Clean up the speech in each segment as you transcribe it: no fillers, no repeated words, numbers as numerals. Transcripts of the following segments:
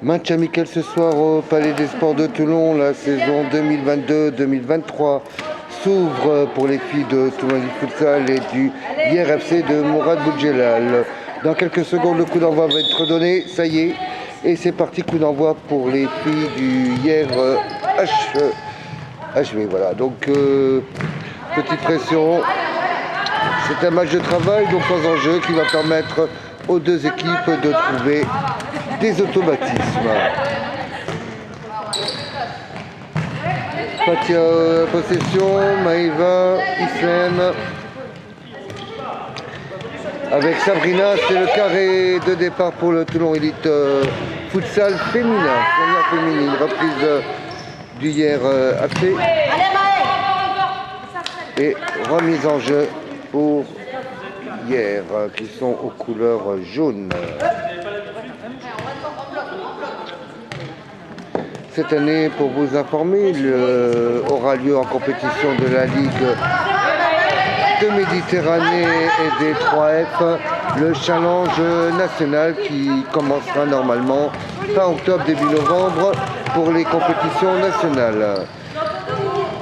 Match amical ce soir au Palais des Sports de Toulon. La saison 2022-2023 s'ouvre pour les filles de Toulon Futsal et du IRFC de Mourad Boudjelal. Dans quelques secondes, le coup d'envoi va être donné. Ça y est. Et c'est parti, coup d'envoi pour les filles du IRHV. Voilà, donc petite pression. C'est un match de travail, donc sans enjeu, qui va permettre aux deux équipes de trouver des automatismes. Fatia possession, Maïva, Islem. Avec Sabrina, c'est le carré de départ pour le Toulon Elite Futsal féminin. Première féminine, reprise du IRFC. Et remise en jeu pour hier, qui sont aux couleurs jaunes. Cette année, pour vous informer, aura lieu en compétition de la Ligue de Méditerranée et des 3F, le challenge national qui commencera normalement fin octobre, début novembre pour les compétitions nationales.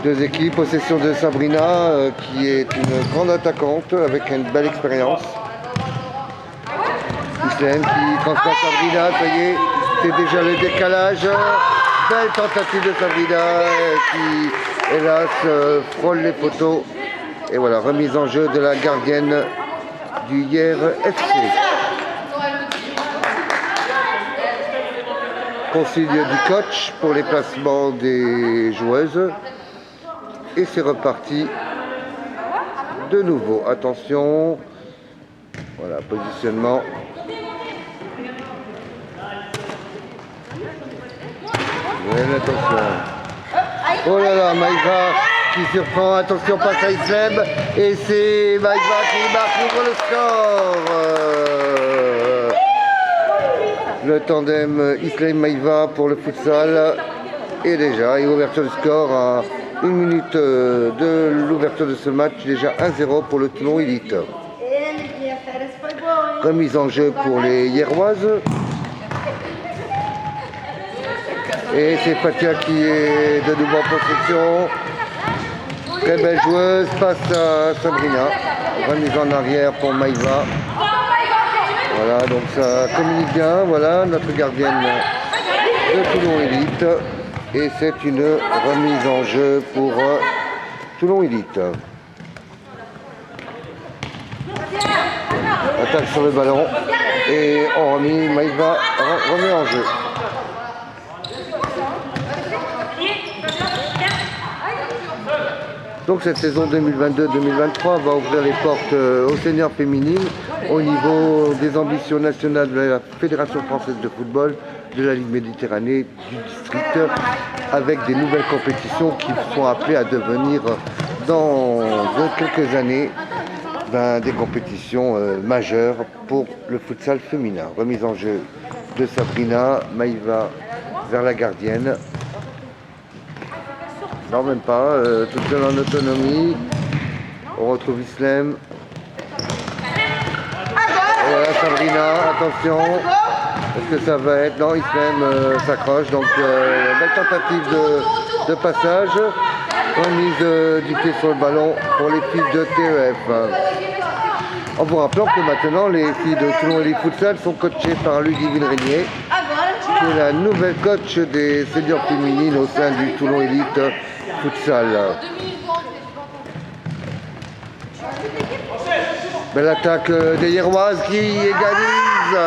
Deux équipes, possession de Sabrina, qui est une grande attaquante avec une belle expérience. Islem qui transmet à Sabrina, ça y est, c'est déjà le décalage. Belle tentative de Sabrina qui, hélas, frôle les poteaux. Et voilà, remise en jeu de la gardienne du IRFC. Consigne du coach pour les placements des joueuses. Et c'est reparti de nouveau. Attention. Voilà, positionnement. Attention. Oh là là, Maïva qui surprend. Attention, passe à Islem. Et c'est Maïva qui marque pour le score. Le tandem Islem-Maïva pour le futsal. Et déjà, et ouverture du score à 1 minute de l'ouverture de ce match. Déjà 1-0 pour le Toulon Elite. Remise en jeu pour les Hierroises. Et c'est Fatia qui est de nouveau en possession. Très belle joueuse, passe à Sabrina. Remise en arrière pour Maïva. Voilà, donc ça communique bien. Voilà, notre gardienne de Toulon Elite. Et c'est une remise en jeu pour Toulon Elite. Attaque sur le ballon. Et on remet, Maïva remet en jeu. Donc cette saison 2022-2023 va ouvrir les portes aux seniors féminines au niveau des ambitions nationales de la Fédération française de football, de la Ligue Méditerranée, du district, avec des nouvelles compétitions qui sont appelées à devenir dans quelques années des compétitions majeures pour le futsal féminin. Remise en jeu de Sabrina, Maïva vers la gardienne. Non, même pas, toute seule en autonomie. On retrouve Islem. Et voilà Sabrina, attention. Est-ce que ça va être... Non, Islem s'accroche. Donc, belle tentative de passage. Remise du pied sur le ballon pour les filles de TEF. En vous rappelant que maintenant, les filles de Toulon Elite Futsal sont coachées par Ludivine Régnier, qui est la nouvelle coach des seniors féminines au sein du Toulon Elite Futsal. Belle attaque des Hierroises qui égalise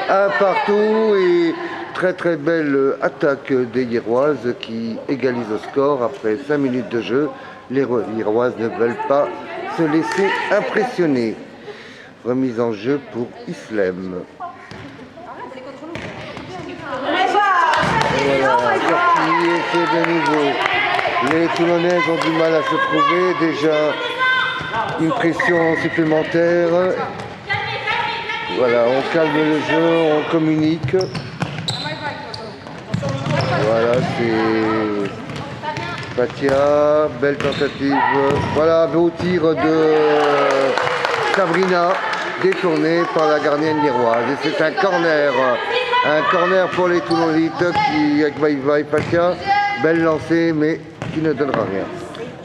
un partout et très belle attaque des Hierroises qui égalise le score après 5 minutes de jeu. Les Hierroises ne veulent pas se laisser impressionner. Remise en jeu pour Islem. Et voilà, sortie et c'est de nouveau. Les Toulonnaises ont du mal à se trouver, déjà une pression supplémentaire. Voilà, on calme le jeu, on communique. Voilà, Fatia, belle tentative. Voilà, beau tir de Sabrina, détourné par la gardienne lierroise. Et c'est un corner pour les Toulonites qui, avec Maïva et Fatia, belle lancée mais qui ne donnera rien.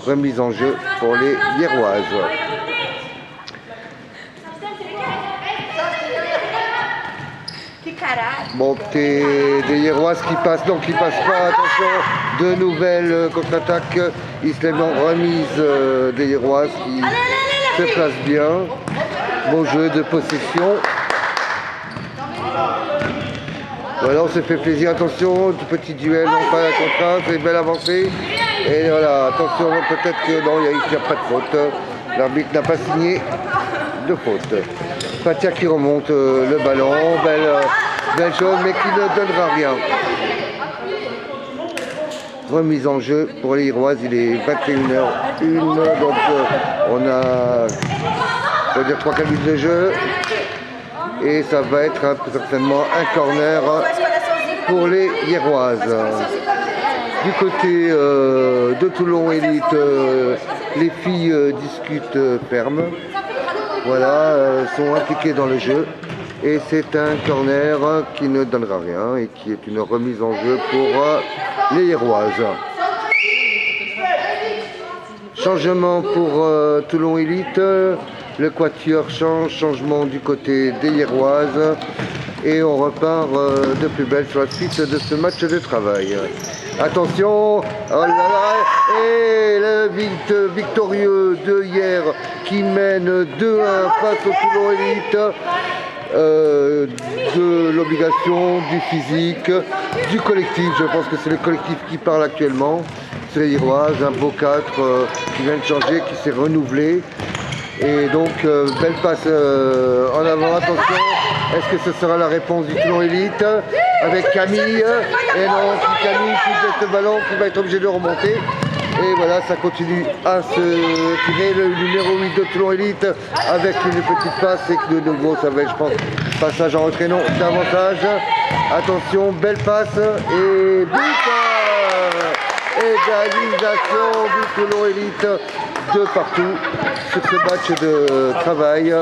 Remise en jeu pour les lierroises. Bon, des Lierroises qui passent, non qui passent pas, attention, de nouvelles contre-attaques, Islam remise des Lierroises qui se placent bien, bon jeu de possession. Voilà, on se fait plaisir, attention, petit duel, non pas la contrainte, c'est une belle avancée. Et voilà, attention, peut-être que non, il n'y a pas de faute, l'arbitre n'a pas signé de faute. Fatia qui remonte le ballon, belle chose, mais qui ne donnera rien. Remise en jeu pour les Lierroises, il est 21h01, donc on a, on va dire 3-4 minutes de jeu. Et ça va être certainement un corner pour les Lierroises. Du côté de Toulon Élite, les filles discutent ferme. Voilà, sont impliquées dans le jeu. Et c'est un corner qui ne donnera rien et qui est une remise en jeu pour les Lierroises. Changement pour Toulon Élite. Le quatuor change, changement du côté des Lierroises. Et on repart de plus belle sur la suite de ce match de travail. Attention, oh là là, et le victorieux de hier qui mène 2-1 face au Toulon Élite. De l'obligation, du physique, du collectif. Je pense que c'est le collectif qui parle actuellement. C'est les Lierroises, un beau 4 qui vient de changer, qui s'est renouvelé. Et donc, belle passe en avant, attention. Est-ce que ce sera la réponse du Toulon Élite avec Camille? Et non, c'est Camille qui fait ce ballon, qui va être obligé de remonter. Et voilà, ça continue à se tirer. Le numéro 8 de Toulon Élite avec une petite passe. Et que de nouveau, ça va être, je pense, passage en retrait, non, davantage. Attention, belle passe. Et but! Égalisation du Toulon Élite de partout sur ce match de travail.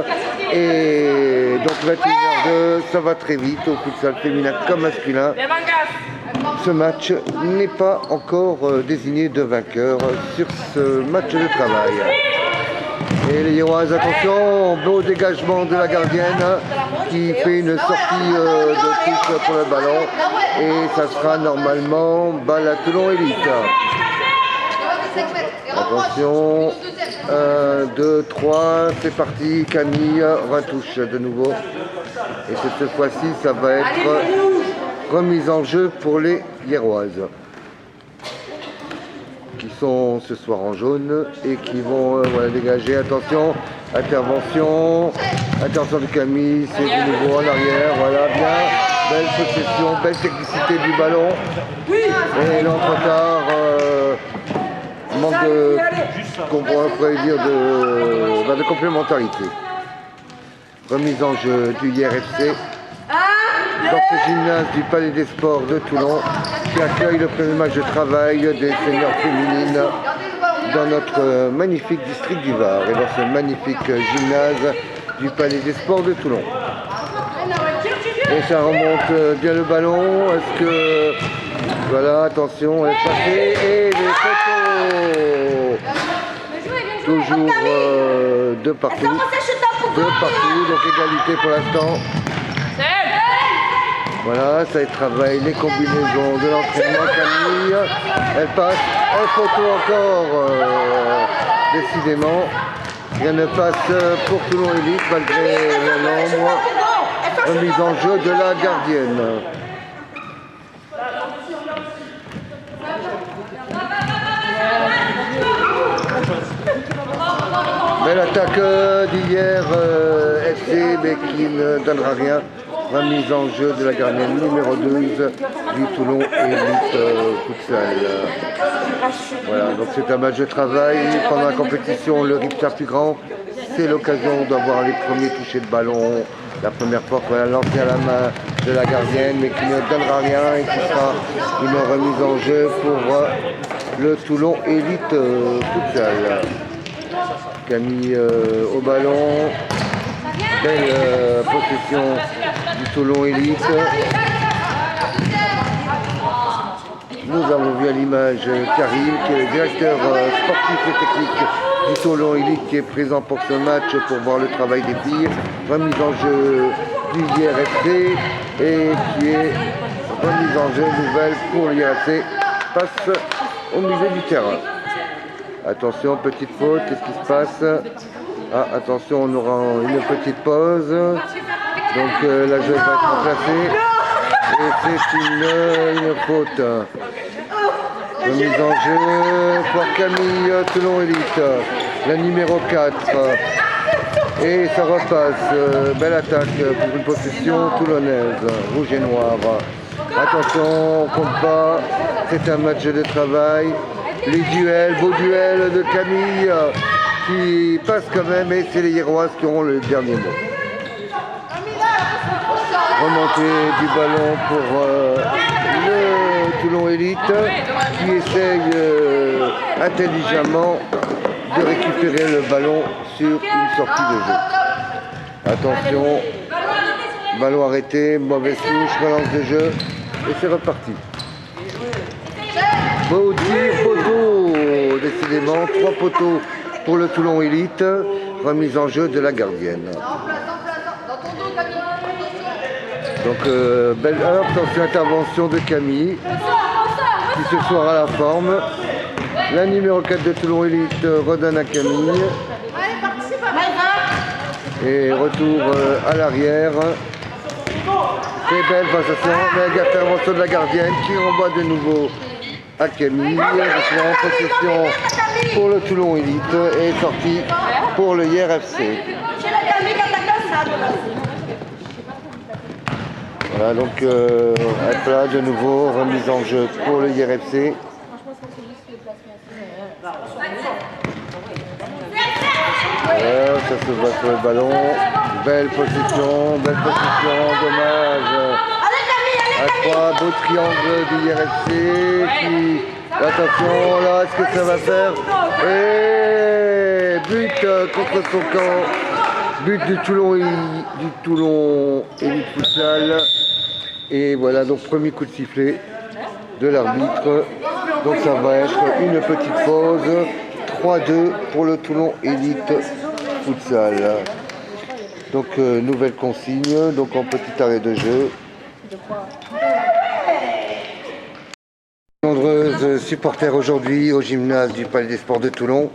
Et donc 21h02, ça va très vite au futsal féminin comme masculin. Ce match n'est pas encore désigné de vainqueur sur ce match de travail. Et les Lierroises, attention, beau dégagement de la gardienne qui fait une sortie de touche pour le ballon. Et ça sera normalement balle à Toulon Élite. Attention, 1, 2, 3, c'est parti, Camille retouche de nouveau. Et cette fois-ci, ça va être remise en jeu pour les Lierroises, qui sont ce soir en jaune et qui vont voilà, dégager. Attention, intervention de Camille, c'est de nouveau en arrière, voilà, bien, belle possession, belle technicité du ballon. Et l'entretard, manque de, qu'on pourrait dire de complémentarité. Remise en jeu du IRFC dans ce gymnase du Palais des Sports de Toulon qui accueille le premier match de travail des seniors féminines dans notre magnifique district du Var et dans ce magnifique gymnase du Palais des Sports de Toulon. Et ça remonte bien le ballon. Est-ce que... Voilà, attention, elle est passée et les photos. Toujours de partout. Donc égalité pour l'instant. Voilà, ça travaille les combinaisons de l'entraînement. Camille, elle passe, elle photo encore, décidément. Rien ne passe pour Toulon Élite malgré le nombre. Remise en jeu de la gardienne. Belle attaque d'hier FC, mais qui ne donnera rien. Remise en jeu de la gardienne numéro 12 du Toulon Élite Futsal. Voilà, donc c'est un match de travail. Pendant la compétition, le rythme est plus grand. C'est l'occasion d'avoir les premiers touchés de ballon. La première fois qu'on a lancé à la main de la gardienne, mais qui ne donnera rien et qui sera une remise en jeu pour le Toulon Élite Futsal. Camille au ballon, belle possession du Toulon Élite. Nous avons vu à l'image Karim, qui est le directeur sportif et technique du Toulon Élite, qui est présent pour ce match pour voir le travail des filles, remise en jeu du IRFC et qui est remise en jeu nouvelle pour l'IRFC, passe au milieu du terrain. Attention, petite faute, qu'est-ce qui se passe? Ah, attention, on aura une petite pause. Donc la joueuse va être remplacée. Et c'est une faute. Remise en jeu pour Camille Toulon Élite, la numéro 4. Et ça repasse. Belle attaque pour une possession toulonnaise, rouge et noir. Attention, on compte pas. C'est un match de travail. Les duels, beau duel de Camille qui passe quand même, et c'est les Hiéroises qui auront le dernier mot. Remontée du ballon pour le Toulon Élite qui essaye intelligemment de récupérer le ballon sur une sortie de jeu. Attention, ballon arrêté, mauvaise touche, relance de jeu et c'est reparti. Beau tir, poteau, décidément, 3 poteaux pour le Toulon Élite, remise en jeu de la gardienne. Donc, belle attention, intervention de Camille, qui ce soir a la forme. La numéro 4 de Toulon Élite redonne à Camille. Et retour à l'arrière. C'est belle passation, mais intervention de la gardienne qui renvoie de nouveau à Camille. En possession pour le Toulon Élite et sortie pour le IRFC. Voilà, donc un plat de nouveau, remise en jeu pour le IRFC. Voilà, ça se voit sur le ballon. Belle possession, dommage. À 3, beau triangle du IRFC qui... Attention, là, est-ce que ça va faire? Et but contre son camp. But du Toulon Élite Futsal. Et voilà, donc premier coup de sifflet de l'arbitre. Donc ça va être une petite pause. 3-2 pour le Toulon Élite Futsal. Donc nouvelle consigne, donc en petit arrêt de jeu. Nombreuses supporters aujourd'hui au gymnase du Palais des Sports de Toulon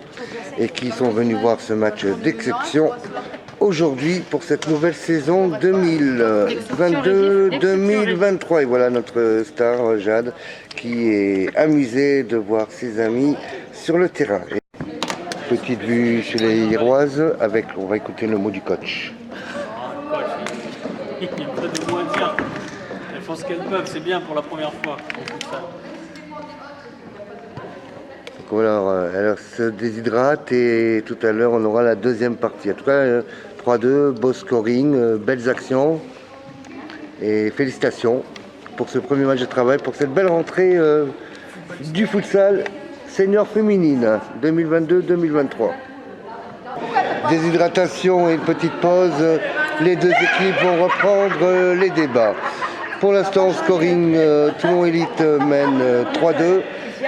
et qui sont venus voir ce match d'exception aujourd'hui pour cette nouvelle saison 2022-2023. Et voilà notre star Jade qui est amusée de voir ses amis sur le terrain. Petite vue chez les Hiéroises avec, on va écouter le mot du coach. Il n'y a pas de mots à dire. Elles font ce qu'elles peuvent, c'est bien pour la première fois. Voilà, elle se déshydrate et tout à l'heure on aura la deuxième partie. En tout cas, 3-2, beau scoring, belles actions et félicitations pour ce premier match de travail, pour cette belle rentrée du futsal senior féminine 2022-2023. Déshydratation et une petite pause, les deux équipes vont reprendre les débats. Pour l'instant, scoring, Toulon Élite mène 3-2.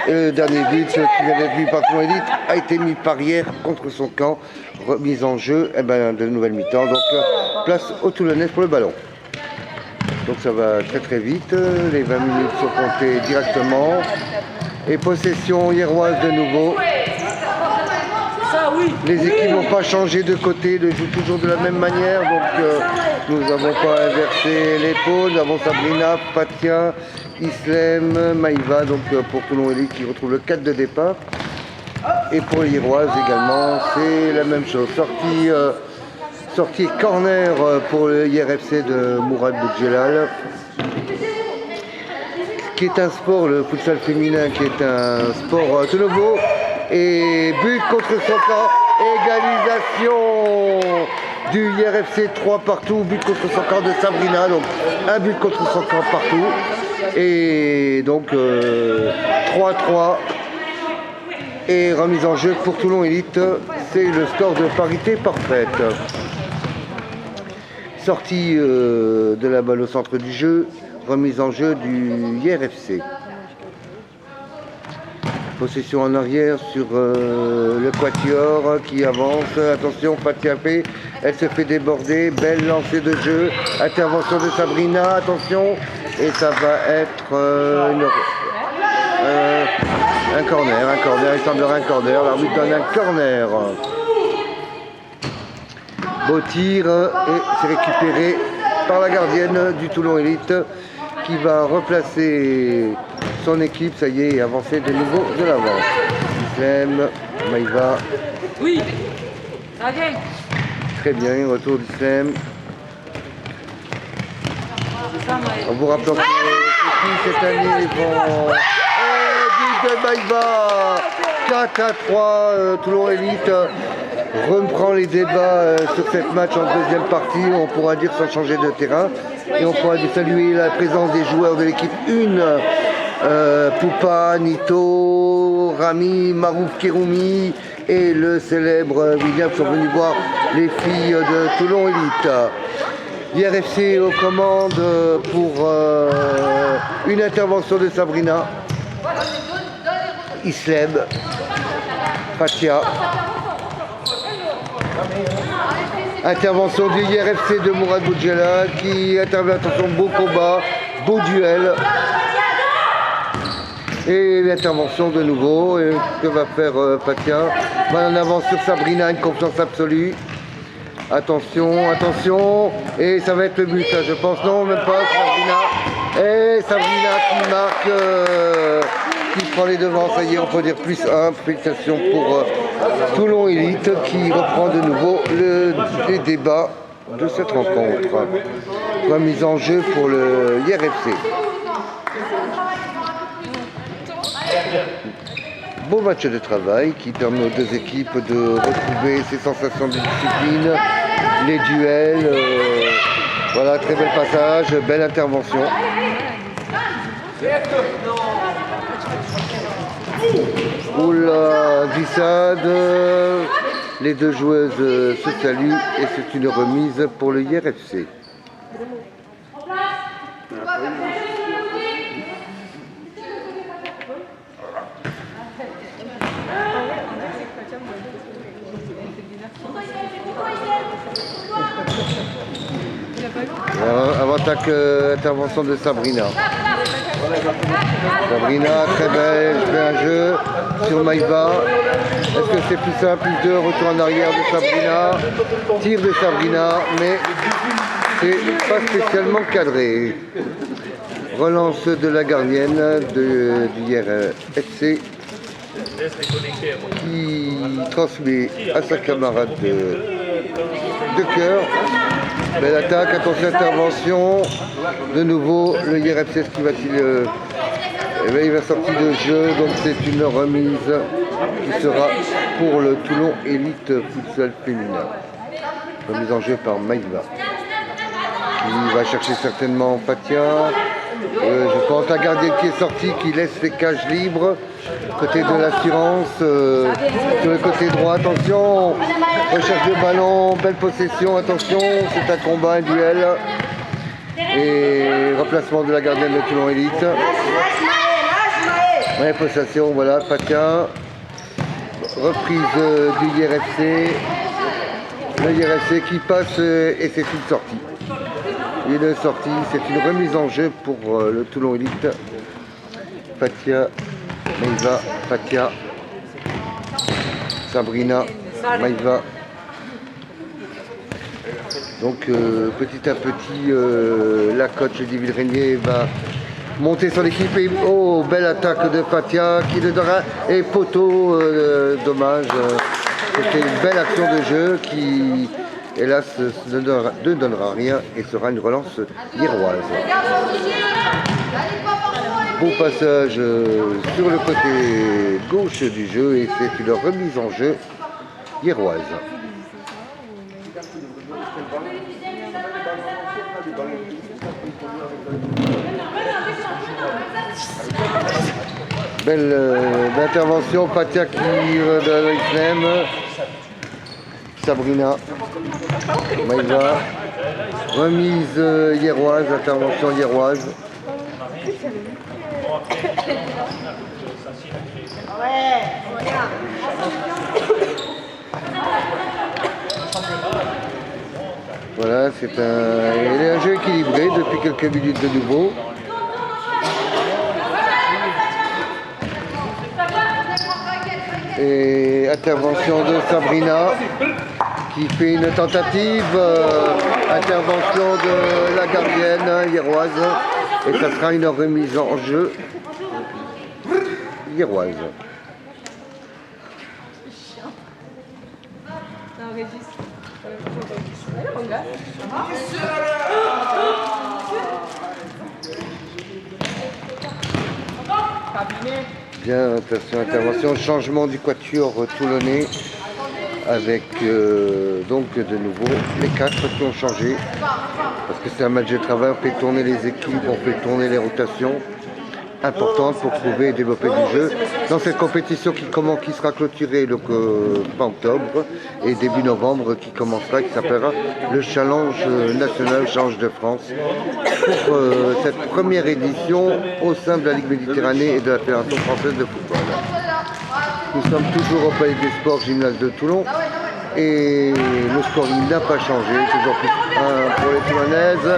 Et le dernier but qui vient d'être mis par Toulon Élite a été mis par hier contre son camp. Remise en jeu de nouvelle mi-temps. Donc place aux Toulonnais pour le ballon. Donc ça va très très vite. Les 20 minutes sont comptées directement. Et possession hiéroise de nouveau. Les équipes n'ont pas changé de côté, elles jouent toujours de la même manière. Donc nous n'avons pas inversé les pôles. Nous avons Sabrina, Patia, Islem, Maïva, donc pour Toulon Élite qui retrouve le 4 de départ. Et pour les Hiéroises également, c'est la même chose. Sortie corner pour le IRFC de Mourad Boudjelal. Qui est un sport, le futsal féminin, qui est un sport tout nouveau. Et but contre son camp, égalisation du IRFC 3 partout, but contre son camp de Sabrina, donc un but contre son camp partout. Et donc 3-3 Et remise en jeu pour Toulon Élite, c'est le score de parité parfaite. Sortie de la balle au centre du jeu, remise en jeu du IRFC. Possession en arrière sur le quatuor qui avance. Attention, Fatia P, elle se fait déborder. Belle lancée de jeu. Intervention de Sabrina, attention. Et ça va être un corner. Il semblerait un corner. L'arbitre donne un corner. Beau tir et c'est récupéré par la gardienne du Toulon Élite qui va replacer son équipe, ça y est, et avancer de nouveau de l'avant. Islem, Maïva. Oui. Très bien, retour d'Islem. En vous rappelant que cette année vont... but de Maïva, 4-3, Toulon Élite reprend les débats sur cette match en deuxième partie, on pourra dire sans changer de terrain. Et on pourra saluer la présence des joueurs de l'équipe 1, Poupa, Nito, Rami, Marouf Kéroumi et le célèbre William sont venus voir les filles de Toulon Élite. IRFC aux commandes pour une intervention de Sabrina, Islem, Fatia. Intervention du IRFC de Mourad Boudjela qui intervient, attention, beau combat, beau duel. Et l'intervention de nouveau, et que va faire Fatia? Va en avant sur Sabrina, une confiance absolue. Attention, attention, et ça va être le but, hein, je pense, non, même pas, Sabrina. Et Sabrina qui marque, qui prend les devants, ça y est, on peut dire plus 1, félicitations pour Toulon Élite qui reprend de nouveau les débats de cette rencontre. Remise en jeu pour le IRFC. Beau match de travail qui permet aux deux équipes de retrouver ces sensations de discipline, les duels. Voilà, très bel passage, belle intervention. Oula, glissade. Les deux joueuses se saluent et c'est une remise pour le IRFC. Avant attaque, intervention de Sabrina. Sabrina, très belle, fait un jeu sur Maïva. Est-ce que c'est plus simple, plus de retour en arrière de Sabrina? Tir de Sabrina, mais c'est pas spécialement cadré. Relance de la gardienne du IRFC qui transmet à sa camarade de cœur. Belle attaque, attention, intervention. De nouveau, le IRFC, ce qui va-t-il... il va sortir de jeu, donc c'est une remise qui sera pour le Toulon Élite Futsal féminin. Remise en jeu par Maïva. Qui va chercher certainement Fatia. Je pense la gardienne qui est sortie, qui laisse les cages libres. Côté de l'assurance, sur le côté droit, attention. Recherche de ballon, belle possession, attention, c'est un combat, un duel. Et remplacement de la gardienne de Toulon Élite. Ouais, possession, voilà, Fatia. Reprise du IRFC. Le IRFC qui passe et c'est une sortie. Une sortie, c'est une remise en jeu pour le Toulon Élite. Fatia, Maïva, Fatia, Sabrina, Maïva. Donc petit à petit, la coach Divine Régnier va monter son équipe et belle attaque de Fatia qui le donnera et poteau, dommage. C'était une belle action de jeu qui, hélas, ne donnera rien et sera une relance hiéroise. Beau passage sur le côté gauche du jeu et c'est une remise en jeu hiéroise. Belle intervention, Patia qui de l'Islam. Sabrina. Maïva. Remise hiéroise, intervention hiéroise. Voilà, c'est un jeu équilibré depuis quelques minutes de nouveau. Et intervention de Sabrina qui fait une tentative, intervention de la gardienne hiéroise, et ça sera une remise en jeu hiéroise. Bien, attention, intervention, changement du quatuor toulonnais avec donc de nouveau les 4 qui ont changé parce que c'est un match de travail, on fait tourner les équipes, on fait tourner les rotations importantes pour trouver et développer du jeu dans cette compétition qui sera clôturée le fin octobre et début novembre qui commencera, qui s'appellera le Challenge National, Challenge de France pour cette première édition au sein de la Ligue Méditerranée et de la Fédération Française de Football. Nous sommes toujours au Palais des Sports, gymnase de Toulon et le scoring n'a pas changé, toujours plus 1 pour les Toulonnaises.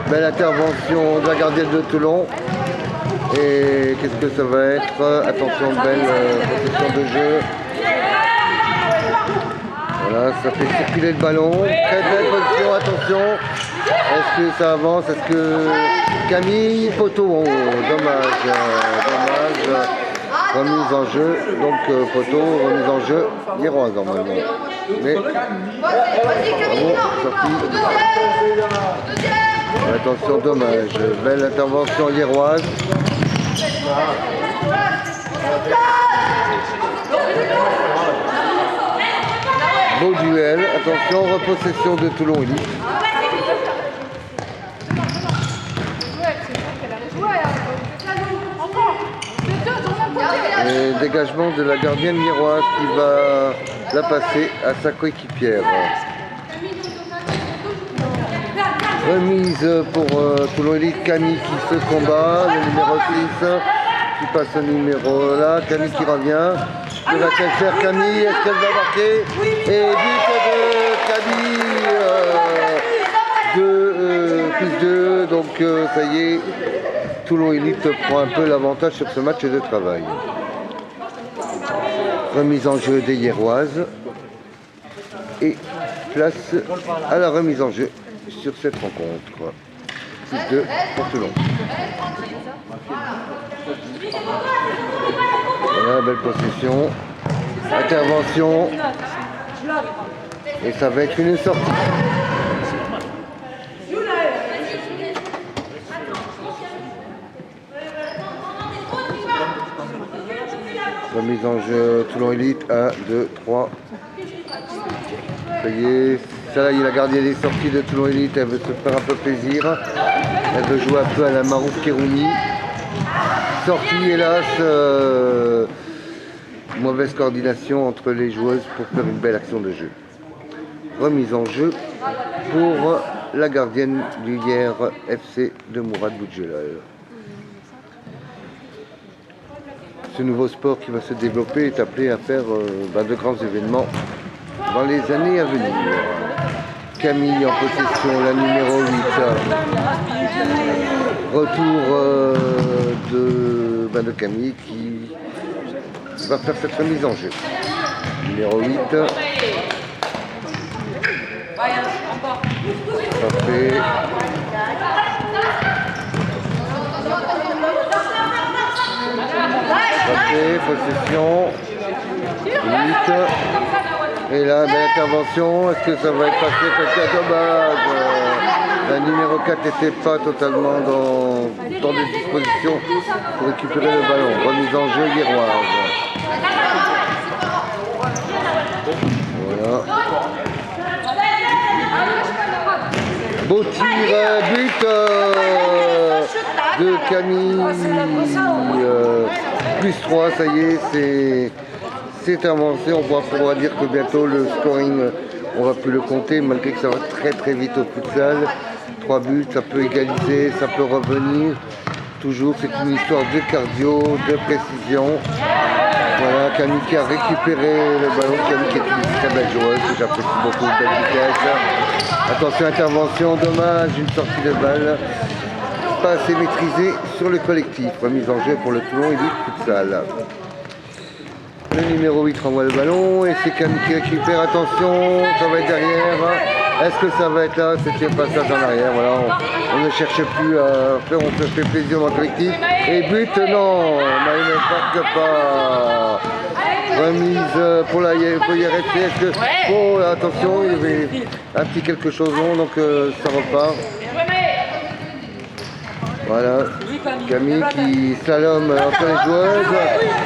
Belle intervention de la gardienne de Toulon. Et qu'est-ce que ça va être? Attention, belle possession de jeu. Voilà, ça fait circuler le ballon. Très belle position, attention. Est-ce que ça avance? Est-ce que Camille Poteau? Oh, dommage, dommage. Remise en jeu, donc Poteau, remise en jeu, hiéroise normalement. Mais bravo, sorti. Attention, dommage. Belle intervention hiéroise. Beau duel. Attention, repossession de Toulon Élite. Et dégagement de la gardienne hiéroise qui va la passer à sa coéquipière. Remise pour Toulon Élite, Camille qui se combat, le numéro 6 qui passe au numéro là, Camille qui revient. Que va-t-elle faire Camille? Est-ce qu'elle va marquer? Et but de Camille, plus 2, donc ça y est, Toulon Élite prend un peu l'avantage sur ce match de travail. Remise en jeu des hiéroises et place à la remise en jeu sur cette rencontre. 6-2 pour Toulon. Voilà, belle possession. Intervention. Et ça va être une sortie. Remise en jeu Toulon Élite. 1, 2, 3. Ça y est. Ça y est, la gardienne est sortie de Toulon Élite, elle veut se faire un peu plaisir. Elle veut jouer un peu à la Marouf Kérouni. Sortie, hélas, mauvaise coordination entre les joueuses pour faire une belle action de jeu. Remise en jeu pour la gardienne du hier FC de Mourad Boudjelal. Ce nouveau sport qui va se développer est appelé à faire de grands événements dans les années à venir. Camille en possession, la numéro 8. Retour de Camille qui va faire cette remise en jeu. Numéro 8. Parfait. Parfait, possession. 8. Et là, belle intervention, est-ce que ça va être passé? Peut-être dommage. La numéro 4 n'était pas totalement dans les dispositions pour récupérer le ballon. Remise en jeu hiéroise. Voilà. Beau tir, but de Camille. Plus 3, ça y est, c'est avancé. On pourra dire que bientôt le scoring, on va plus le compter, malgré que ça va très très vite au futsal. 3 buts, ça peut égaliser, ça peut revenir. Toujours, c'est une histoire de cardio, de précision. Voilà, Camille qui a récupéré le ballon. Camille qui est une très belle joueuse, que j'apprécie beaucoup, belle vitesse. Attention, intervention, dommage, une sortie de balle. Pas assez maîtrisée sur le collectif. Remise en jeu pour le Toulon Élite Futsal. Le numéro 8 renvoie le ballon et c'est Camille qui récupère. Attention, ça va être derrière. Est-ce que ça va être là? C'est un passage en arrière. Voilà, on ne cherche plus à faire, on se fait plaisir dans le collectif. Et but, non, mais il ne marque pas. Remise pour la IRFC. Est-ce que. Oh, attention, il y avait un petit quelque chose long, donc ça repart. Voilà, Camille qui slalom entre les joueuses.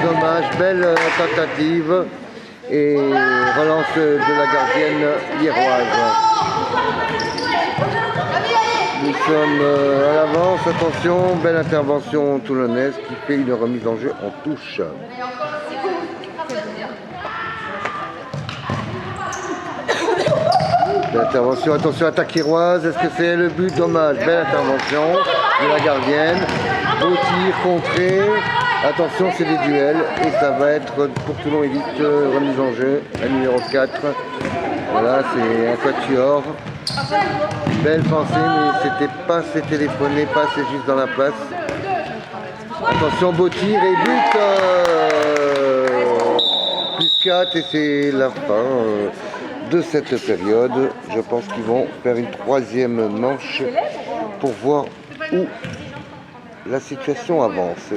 Dommage, belle tentative. Et relance de la gardienne hiéroise. Nous sommes à l'avance, attention, belle intervention toulonnaise qui fait une remise en jeu en touche. L'intervention, attention, attaque hiéroise, est-ce que c'est le but? Dommage, belle intervention de la gardienne. Beau tir, contré. Attention, c'est des duels et ça va être pour Toulon Élite, remise en jeu, la numéro 4. Voilà, c'est un quatuor. Belle pensée, mais c'était pas assez téléphoné, pas assez juste dans la place. Attention, beau tir et but. Plus 4 et c'est la fin de cette période. Je pense qu'ils vont faire une troisième manche pour voir où la situation avance.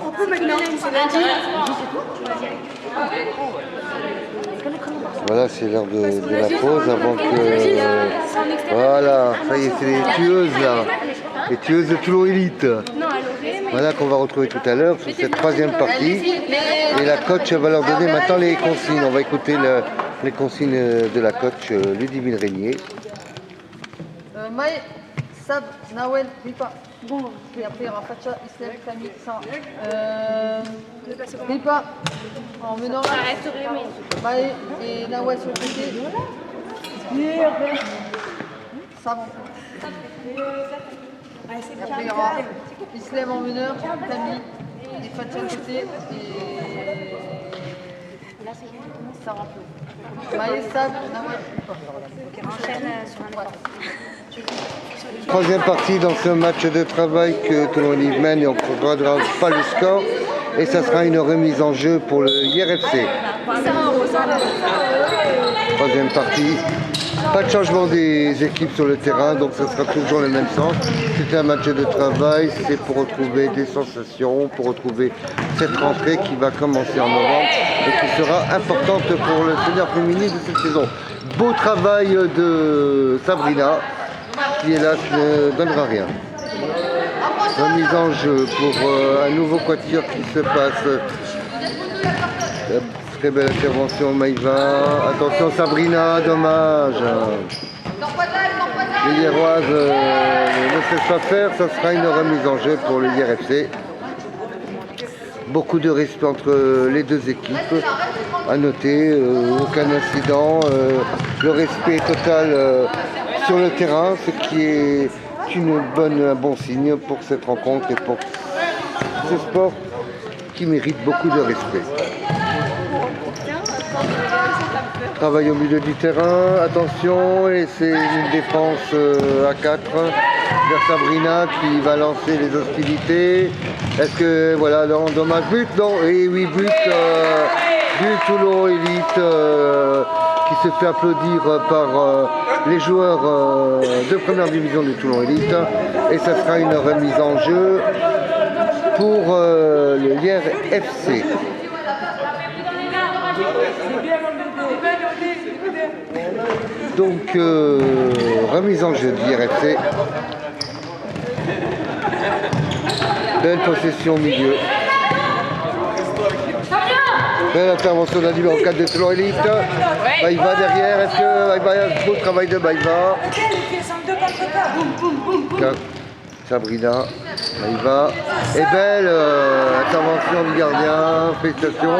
On peut maintenant. Voilà, c'est l'heure de la pause avant que. Voilà, ça y est, c'est les tueuses là. Les tueuses de Toulon Élite. Voilà qu'on va retrouver tout à l'heure sur cette troisième partie. Et la coach va leur donner maintenant les consignes. On va écouter les consignes de la coach Ludivine Régnier. Maë, Sab, Nawel, Ripa. Bon. Et après, il y aura Facha, Islam, Camille, ça. Ripa, en menant. Maë et Nawel sur le côté. Et après, Sab. Et après, il y aura Islam en meneur, Camille et Facha de côté. Et. Ça va un peu. Maë, Sab, Nawel, Ripa. Enchaîne sur un autre. Troisième partie dans ce match de travail que Toulon Élite mène et on ne regardera pas le score. Et ça sera une remise en jeu pour le IRFC. Troisième partie. Pas de changement des équipes sur le terrain, donc ça sera toujours le même sens. C'est un match de travail, c'est pour retrouver des sensations, pour retrouver cette rentrée qui va commencer en novembre et qui sera importante pour le senior féminin de cette saison. Beau travail de Sabrina, qui est là, qui ne donnera rien. Remise en jeu pour un nouveau quatuor qui se passe. Très belle intervention Maïva. Attention Sabrina, dommage. Les Hiéroises ne cessent pas faire, ça sera une remise en jeu pour le IRFC. Beaucoup de respect entre les deux équipes. À noter, aucun incident, le respect total sur le terrain, ce qui est un bon signe pour cette rencontre et pour ce sport qui mérite beaucoup de respect. Travail au milieu du terrain, attention, et c'est une défense à 4 vers Sabrina qui va lancer les hostilités. Est-ce que, voilà, non, dommage, but, non, et oui, but du Toulon Élite qui se fait applaudir par les joueurs de première division du Toulon Élite. Et ça sera une remise en jeu pour le IRFC. Donc, remise en jeu de l'IRFC. Belle possession au milieu. Belle intervention de la numéro 4 de Toulon Elite. Maïva derrière, est-ce que Maïva, il y a un beau travail de Maïva. Sabrina, Maïva. Et belle intervention du gardien, félicitations.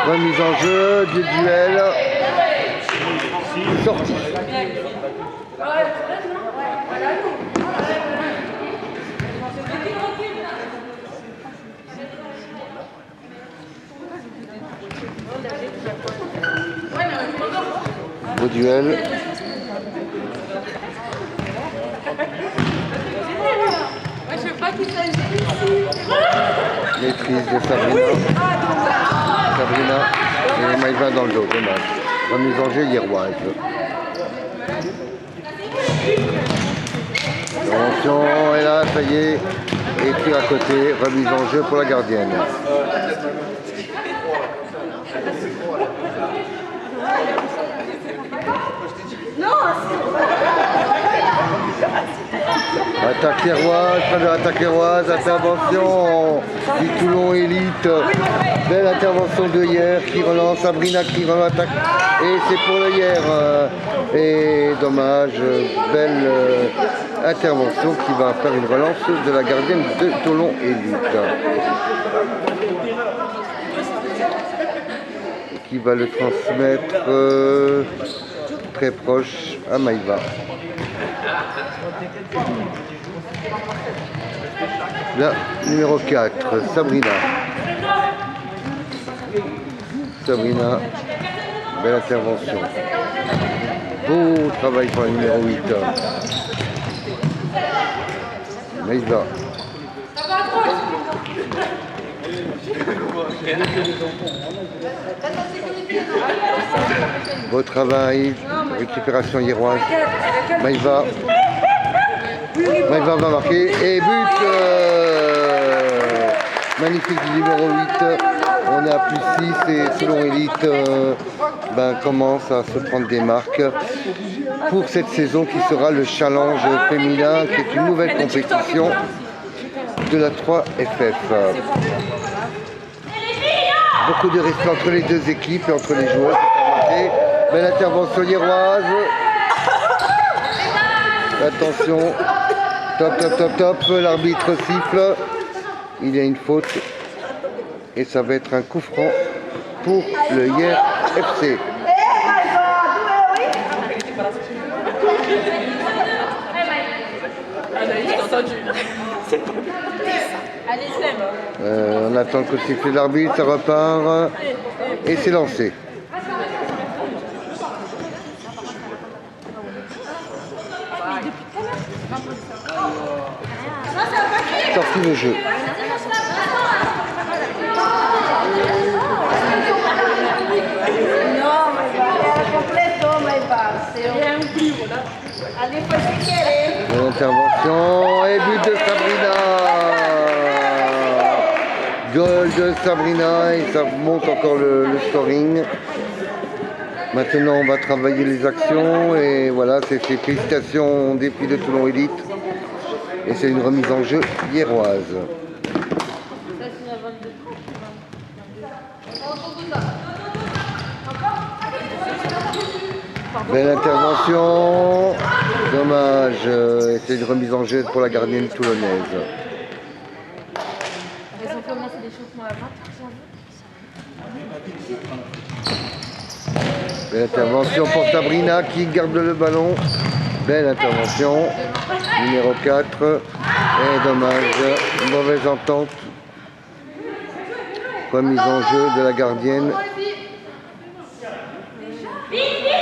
Remise en jeu, du duel. Sortie. Beau duel. Maîtrise de Sabrina. Sabrina et Maïva dans le dos, dommage. Remise en jeu hiéroise. Attention, et là, ça y est, et tir à côté, remise en jeu pour la gardienne. Attaque héroise, première attaque héroise, intervention du Toulon Elite. Belle intervention de hier qui relance, Sabrina qui relance attaque. Et c'est pour le hier. Et dommage, belle intervention qui va faire une relance de la gardienne de Toulon Elite. Qui va le transmettre très proche à Maïva. La numéro 4, Sabrina. Sabrina, belle intervention. Beau travail pour la numéro 8. Maïva. Beau travail, récupération hiéroise. Maïva. Maïva va marquer et but magnifique du numéro 8. On est à plus 6 et Toulon Elite commence à se prendre des marques pour cette saison qui sera le challenge féminin, qui est une nouvelle compétition de la 3FF. Beaucoup de respect entre les deux équipes et entre les joueurs. Belle intervention hiéroise. Attention. Top. L'arbitre siffle. Il y a une faute. Et ça va être un coup franc pour le Hier FC. On attend que le sifflet de l'arbitre, ça repart. Et c'est lancé. Sortie de jeu. L'intervention et but de Sabrina. Goal de Sabrina et ça monte encore le scoring. Maintenant on va travailler les actions et voilà, c'est ces félicitations des filles de Toulon Elite. Et c'est une remise en jeu hiéroise. Belle intervention. Dommage. Et c'est une remise en jeu pour la gardienne toulonnaise. Ils ont commencé l'échauffement à 20h. Belle intervention pour Sabrina qui garde le ballon. Belle intervention. Numéro 4. Et dommage. Mauvaise entente. Remise en jeu de la gardienne.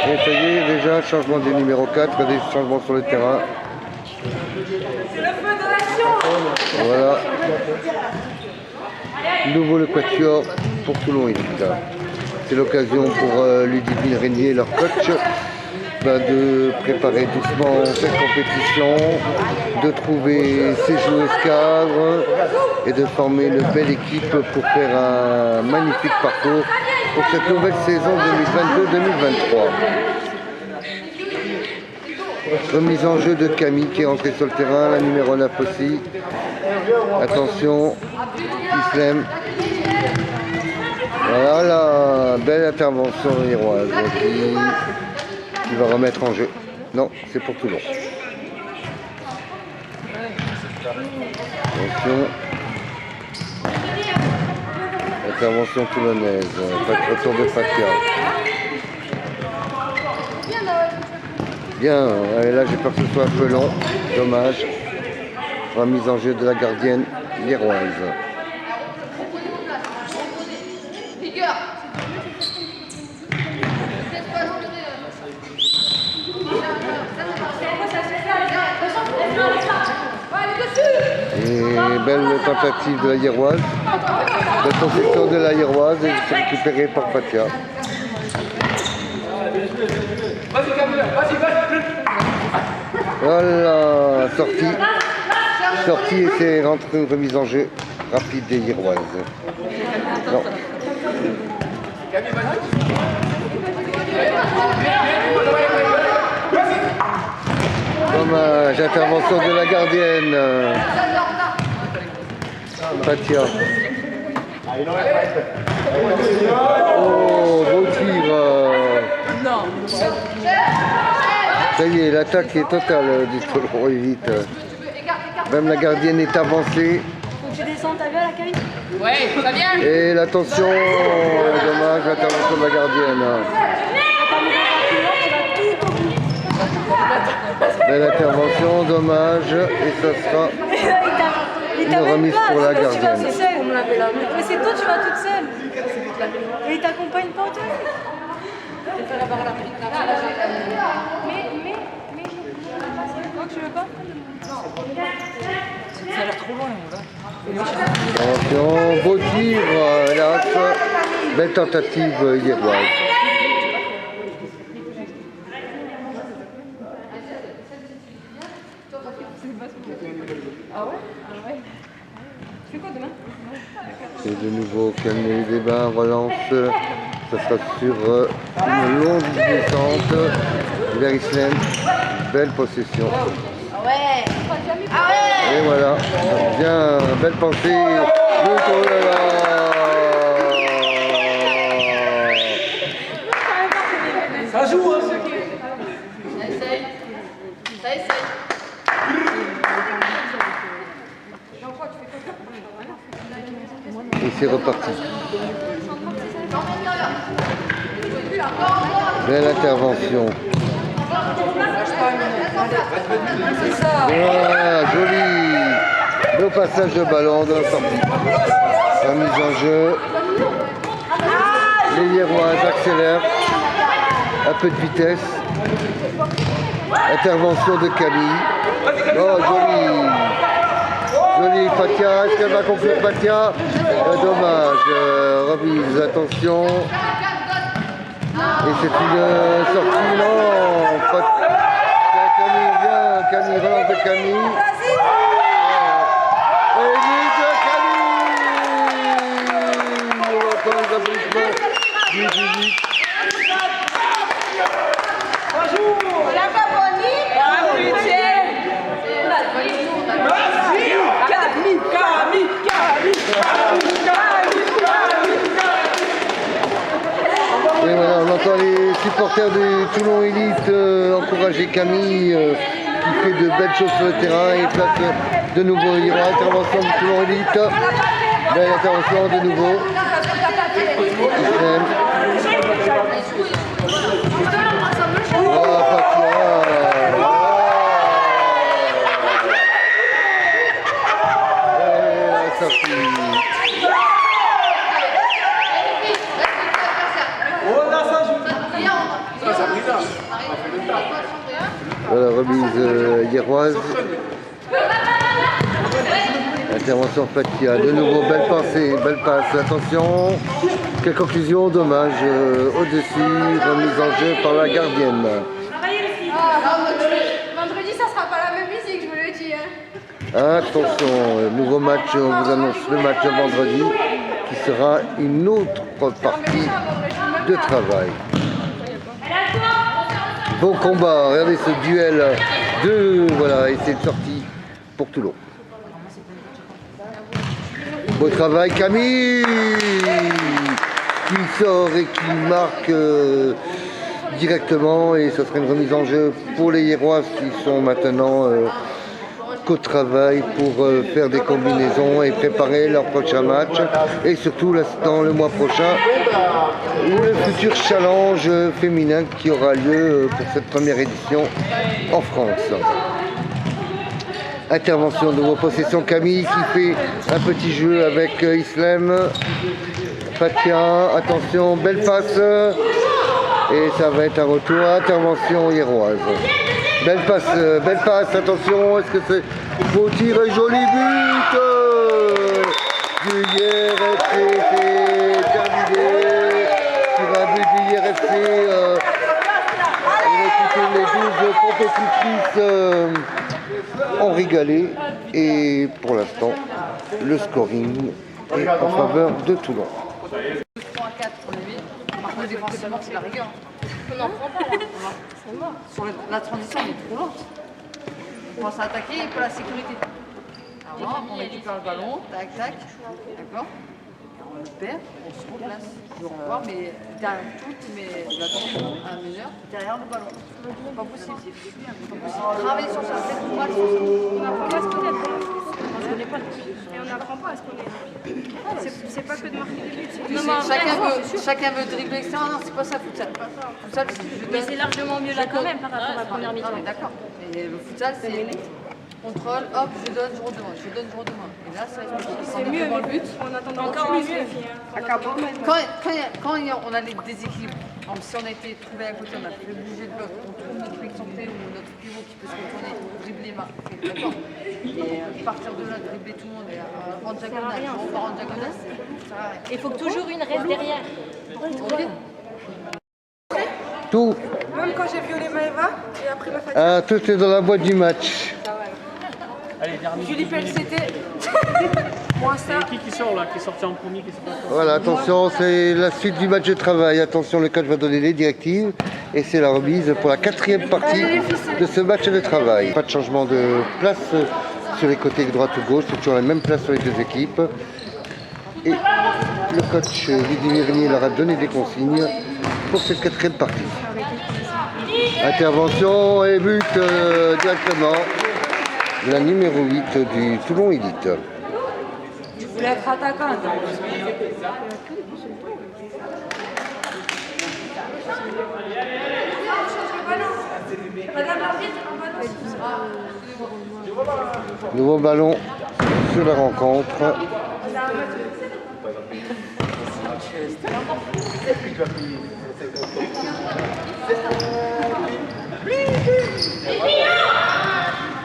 Et ça y est, déjà, changement du numéro 4, des changements sur le terrain. Voilà. Nouveau le quatuor pour Toulon Elite. C'est l'occasion pour Ludivine Régnier, leur coach, de préparer doucement cette compétition, de trouver ses joueuses cadres et de former une belle équipe pour faire un magnifique parcours pour cette nouvelle saison 2022-2023. Remise en jeu de Camille qui est entrée sur le terrain, la numéro 9 aussi. Attention, Islem. Voilà la belle intervention héroïse qui va remettre en jeu. Non, c'est pour Toulon. Attention. Intervention toulonnaise. Retour de Fatia. Bien, là j'ai peur que ce soit un peu long. Dommage. Remise en jeu de la gardienne liéroise. Et belle tentative de la Hiéroise. La conception de la Hiéroise et c'est récupéré par Fatia. Voilà, sortie et c'est rentré une remise en jeu rapide des Hiéroises. Non. Dommage, intervention de la gardienne. Fatia. Oh, beau tir. Ça y est, l'attaque est totale du Toulon Élite. Même la gardienne est avancée. Faut que tu descendes ta gueule, Camille. Ouais, ça vient. Et l'attention, dommage, l'intervention de la gardienne. Belle intervention, dommage, et ça sera une remise pour la gardienne. Mais c'est toi, tu vas toute seule. Mais il t'accompagne pas, toi. Non, tu veux pas? Ça a l'air trop loin, là. Attention, beau tir, là, belle tentative hiéroise. Et de nouveau Camille Desbains relance, ça sera sur une longue descente vers Islem, belle possession. Et voilà, bien, belle pensée, oh là là. Ça joue, hein. Ça essaye. Ça essaye. Et c'est reparti. Belle intervention. Voilà, joli. Beau passage de ballon de la sortie. Remise en jeu. Les Liéroises accélèrent. Un peu de vitesse. Intervention de Camille. Oh, joli. Joli Fatia, est-ce qu'elle va conclure Fatia? Dommage, remise, attention. Et c'est une sortie, non. Camille vient, Camille relance de Camille. Et but de Camille. On entend les applaudissements du public. Et voilà, on entend les supporters de Toulon Élite encourager Camille qui fait de belles choses sur le terrain et place de nouveau. Il y aura intervention de Toulon Élite. Belle intervention de nouveau. Oh, Fatia. Et la sortie. Voilà, remise hiéroise. Intervention Fatia. De nouveau, belle pensée, belle passe. Attention. Quelle conclusion, dommage. Au-dessus, remise en jeu par la gardienne. Vendredi, ça sera pas la même musique, je vous le dis. Attention, nouveau match, on vous annonce le match vendredi qui sera une autre partie de travail. Beau combat, regardez ce duel de... Voilà, et c'est une sortie pour Toulon. Beau travail Camille. qui sort et qui marque directement, et ce serait une remise en jeu pour les Hierrois qui sont maintenant qu'au travail pour faire des combinaisons et préparer leur prochain match, et surtout dans le mois prochain le futur challenge féminin qui aura lieu pour cette première édition en France. Intervention de nouveau, possession Camille qui fait un petit jeu avec Islem. Fatia, attention, belle passe. Et ça va être un retour, intervention hierroise. Belle passe, attention, est-ce que c'est beau tir et joli but du IRFC, c'est terminé. Sur un but du IRFC, les 12 compétitrices ont régalé, et pour l'instant, le scoring est en faveur de Toulon. 3 à 4 pour les 8. Par contre, défensivement, c'est la rigueur. On n'en prend pas là. C'est mort. Sur la transition, elle est trop lente. On pense à attaquer et pas la sécurité. Alors, on récupère le ballon, tac, tac. D'accord. On le perd, on se replace. Le renvoi, mais derrière tout, mais l'attention à un meneur derrière le ballon. Pas possible. Pas possible. Travailler sur ça, c'est pour moi. On n'apprend pas à se connaître. On se connaît pas. Et on n'apprend pas à se connaître. C'est pas que de marquer des buts. Chacun veut dribbler, etc. Non, c'est pas ça, futsal. Futsal, Mais c'est largement mieux là quand même par rapport à la première mi-temps. Non, mais d'accord. Et le futsal, c'est contrôle, hop, je donne, je redemande, je donne, je redemande. Et là, ça C'est mieux, devant le mais but. on attend encore mieux. Quand on a les déséquilibres, si on a été trouvé à côté, on a fait bouger le bloc, on trouve notre mec santé ou notre pivot qui peut se retourner, dribbler, marquer, d'accord. Et partir de là, dribbler tout le monde et en diagonale, on part en diagonale, ça sert à rien. Il faut que toujours une reste derrière. Tout, Même quand j'ai violé Maëva, j'ai appris ma fatigue. tout est dans la boîte du match. Allez, dernier. Julie Pelcété. Moi ça. C'est qui sort là? Qui est sorti en premier? Qui est sorti en premier? Voilà, attention, c'est la suite du match de travail. Attention, le coach va donner les directives, et c'est la remise pour la 4e partie de ce match de travail. Pas de changement de place sur les côtés droite ou gauche, c'est toujours la même place sur les deux équipes. Et le coach Lydie Vernier leur a donné des consignes pour cette 4e partie. Intervention et but directement. La numéro 8 du Toulon Élite. Tu voulais être attaquant. Nouveau ballon sur la rencontre.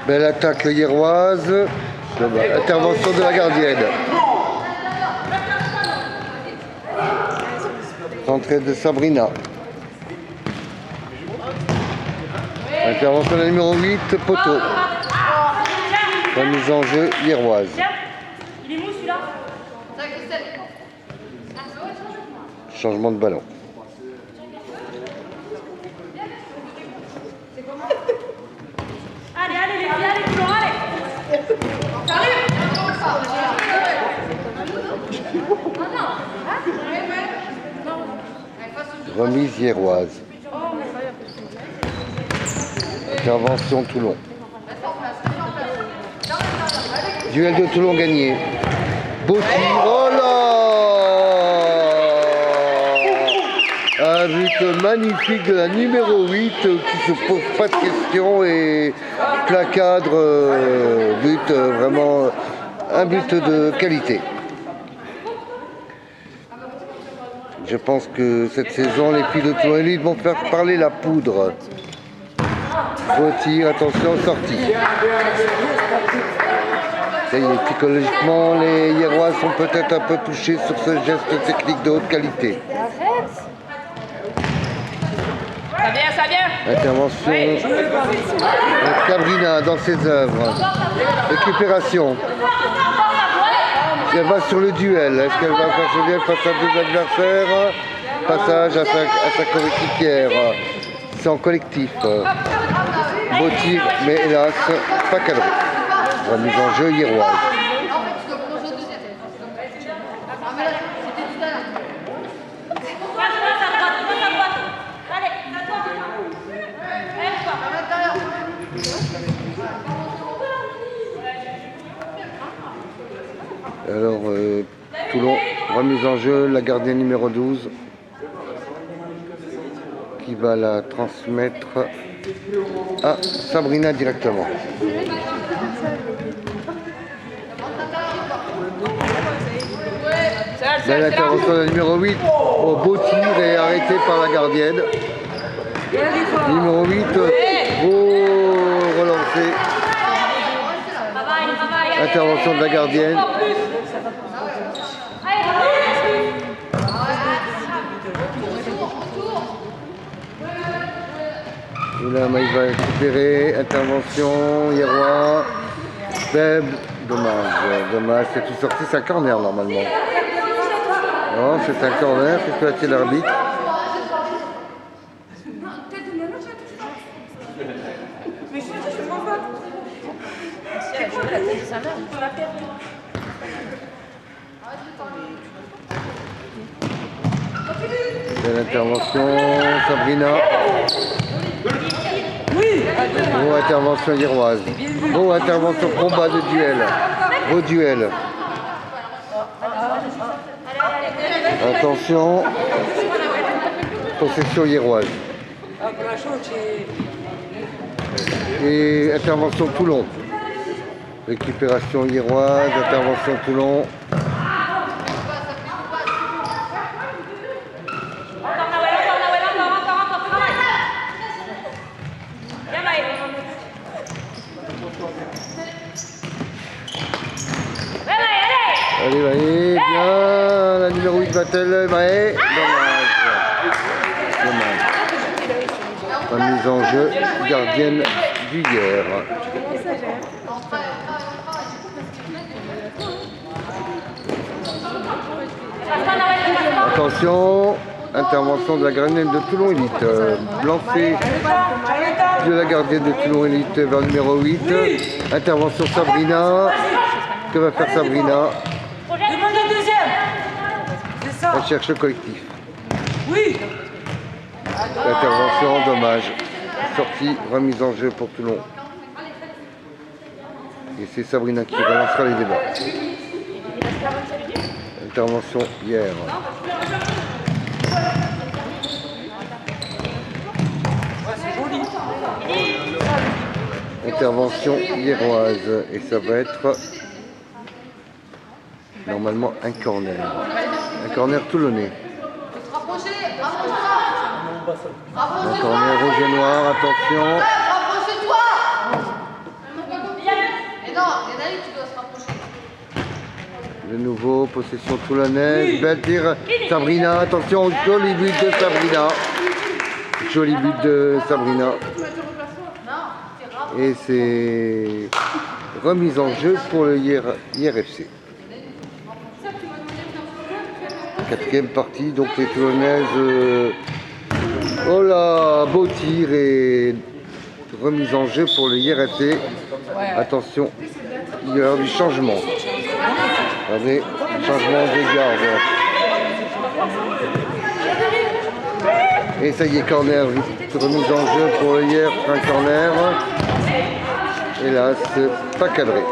Belle attaque hierroise. Intervention de la gardienne. Entrée de Sabrina. Intervention de la numéro 8, poteau. Remise en jeu hierroise. Il est mou celui-là. Changement de ballon. Allez, allez les filles, allez, Toulon, allez. Remise hierroise. Intervention Toulon. Duel de Toulon gagné. Beau tir. Oh là! Un but magnifique de la numéro 8 qui se pose pas de questions et placadre. But vraiment un but de qualité. Je pense que cette saison, les filles de Toulon Élite vont faire parler la poudre. Beau tir, attention, sortie. Ça y est, psychologiquement, les Hierrois sont peut-être un peu touchés sur ce geste technique de haute qualité. Ça vient, ça vient. Intervention de Cabrina dans ses œuvres. Récupération. Elle va sur le duel. Est-ce qu'elle va faire ce duel face à deux adversaires? Passage à sa coéquipière. C'est en collectif. Beau tir, mais hélas, pas cadré. Remise en jeu hierroise. Remise en jeu, la gardienne numéro 12 qui va la transmettre à Sabrina directement. Belle intervention de la numéro 8. Oh, beau tir et arrêté par la gardienne. Numéro 8, beau relancé. Intervention de la gardienne. Et là, il va récupérer. Intervention, Hierois. Faible. Dommage. C'est tout sorti, c'est un corner normalement. Non, c'est un corner, c'est ce que a dit l'arbitre. Belle intervention, Sabrina. Beau intervention hieroise. Beau intervention, combat de duel. Beau duel. Attention. Possession hieroise. Et intervention Toulon. Récupération hieroise, intervention Toulon. Allez, bien, la numéro 8 va-t-elle, ouais, dommage. Remise en jeu, gardienne du hier. Attention, intervention de la gardienne de Toulon Élite. Lancé de la gardienne de Toulon Élite vers le numéro 8. Intervention Sabrina. Que va faire Sabrina? Demande le deuxième. C'est ça. Elle cherche le collectif. Oui. Intervention, dommage. Sortie, remise en jeu pour Toulon. Et c'est Sabrina qui relancera les débats. Intervention hier. C'est joli. Intervention hieroise. Et ça va être normalement un corner. Un corner toulonnais. Un corner rouge et noir, attention. Rapproche-toi. Et non, il y en a une qui doit se rapprocher. De nouveau, possession toulonnaise. Belle tir. Sabrina, attention, joli but de Sabrina. Joli but de Sabrina. Et c'est remise en jeu pour le IRFC. Quatrième partie, donc les Toulonnaises. Oh là, beau tir et remise en jeu pour le IRFC. Attention, il y aura du changement. Regardez, changement de garde. Et ça y est, corner, remise en jeu pour le hier, un corner. Hélas, pas cadré.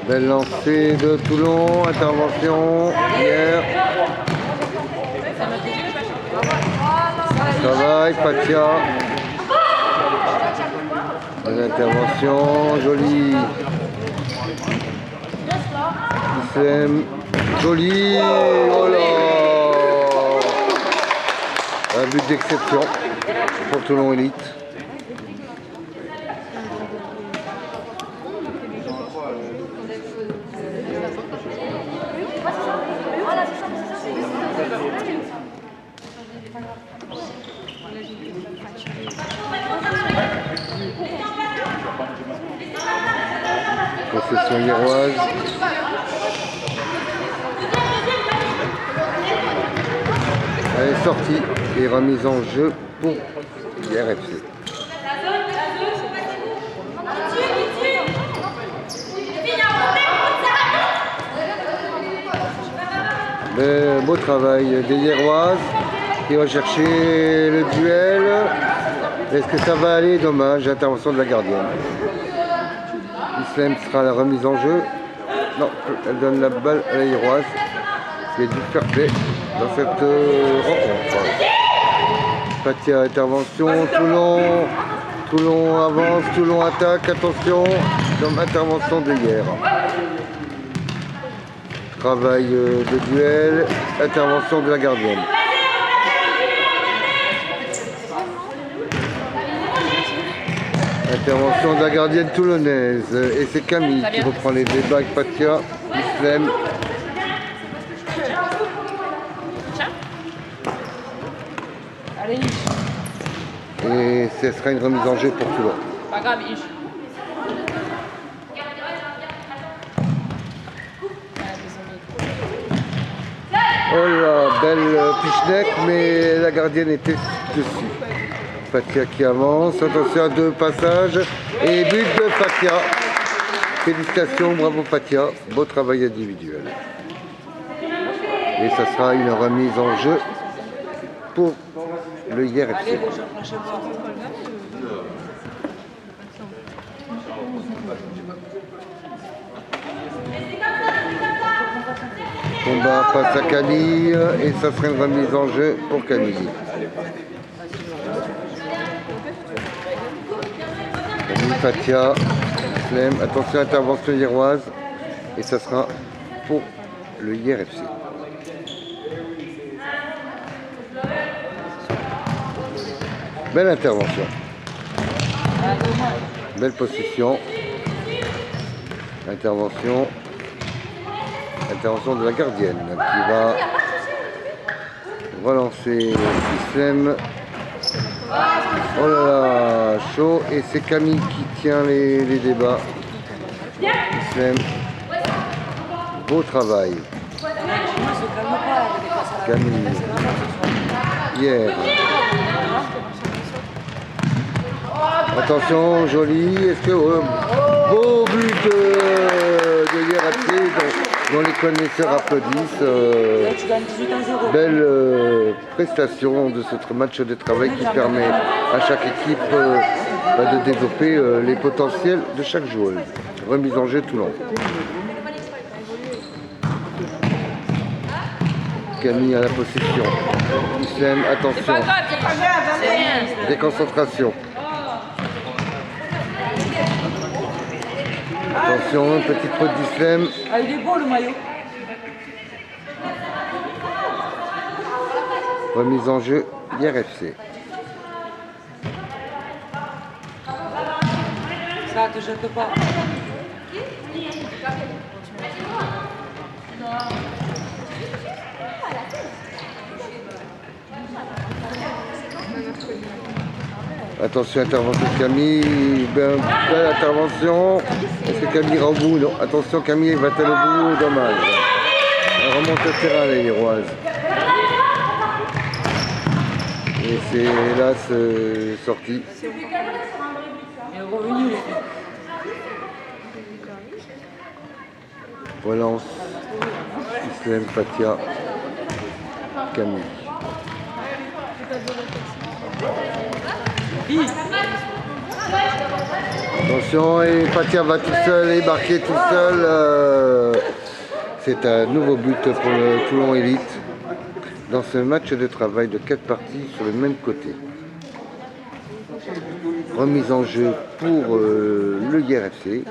Belle lancée de Toulon, intervention hier. Travail, Patia. Belle intervention, jolie. Issem, joli. Oh là! Un but d'exception pour Toulon Élite. Possession hieroise. Elle est sortie et remise en jeu pour l'IRFC. Beau travail des Hieroises qui va chercher le duel. Est-ce que ça va aller? Dommage, intervention de la gardienne. Islem sera la remise en jeu. Non, elle donne la balle à la Iroise. Il y a du fair play dans cette rencontre. Patia, intervention, Toulon avance, Toulon attaque, attention, comme intervention de hier. Travail de duel, intervention de la gardienne. Intervention de la gardienne toulonnaise. Et c'est Camille qui reprend les débats avec Patia, Islem. Allez, Ish. Et ce sera une remise en jeu pour Toulon. Pas grave, Ish. Oh là, belle pichnek, mais la gardienne était dessus. Fatia qui avance, attention à 2 passages et but de Fatia. Félicitations, bravo Fatia, beau travail individuel. Et ça sera une remise en jeu pour le IRFC. Combat face à Camille et ça sera une remise en jeu pour Camille. Camille, Fatia, Flem, attention intervention iroise et ça sera pour le IRFC. Belle intervention. Belle possession. Intervention de la gardienne qui va relancer Islem. Oh là là, chaud. Et c'est Camille qui tient les débats. Islem. Beau travail. Camille. Hier. Attention, joli. Est-ce que beau but de IRFC dont les connaisseurs applaudissent. Belle prestation de ce match de travail qui permet à chaque équipe de développer les potentiels de chaque joueur. Remise en jeu Toulon. Camille à la possession. Islem, attention. Déconcentration. Attention, petite faute d'Islem. Ah, il est beau le maillot. Remise en jeu IRFC. Ça te jette pas. Attention, intervention de Camille. Belle intervention. Est-ce que Camille ira au bout? Non. Attention, Camille va-t-elle au bout? Dommage. Elle remonte au terrain, les Héroises. Et c'est hélas sorti. Il est revenu. Relance. Islem, Fatia, Camille. Attention, et Fatia va tout seul et marquer tout seul. C'est un nouveau but pour le Toulon Élite dans ce match de travail de 4 parties sur le même côté. Remise en jeu pour le IRFC.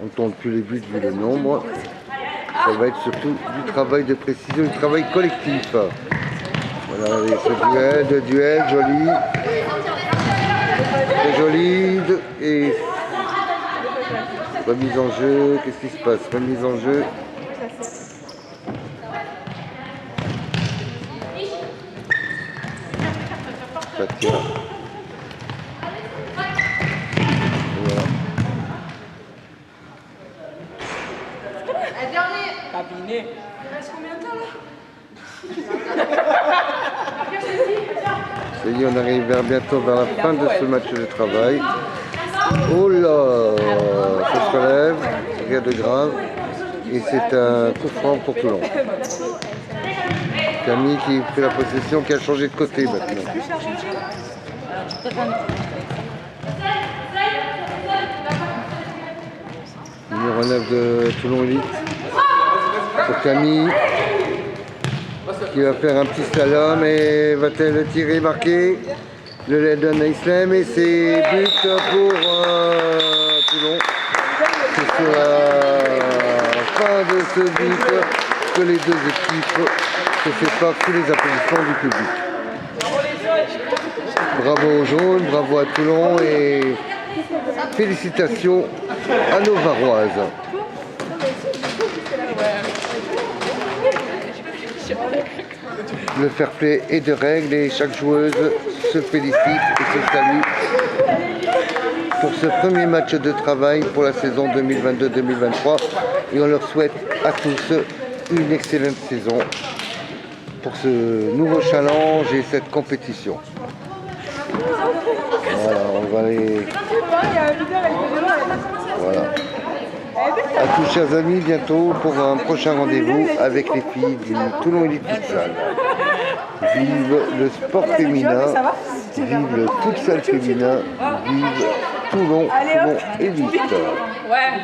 On ne compte plus les buts vu le nombre. Ça va être surtout du travail de précision, du travail collectif. Voilà, ce duel, joli. Très joli. Et remise en jeu, qu'est-ce qui se passe? Remise en jeu. Fatia. Voilà. Cabinet. Il reste combien de temps là? Ça y est, on arrive bientôt vers la fin de ce match de travail. Oh là, ça se relève, rien de grave. Et c'est un coup franc pour Toulon. Camille qui fait la possession, qui a changé de côté maintenant. Numéro 9 de Toulon Elite. Pour Camille. Qui va faire un petit slalom et va-t-elle tirer, marquer? Le donne à Islam et c'est but pour Toulon. C'est sur la fin de ce but que les deux équipes se séparent sous les applaudissements du public. Bravo aux jaunes, bravo à Toulon et félicitations à nos Varoises. Le fair play est de règle et chaque joueuse se félicite et se salue pour ce premier match de travail pour la saison 2022-2023 et on leur souhaite à tous une excellente saison pour ce nouveau challenge et cette compétition. Voilà, on va les... Voilà. À tous chers amis, bientôt pour un prochain rendez-vous avec les filles du Toulon Elite Futsal. Vive le sport féminin, vive le futsal féminin, vive Toulon Elite. Ouais.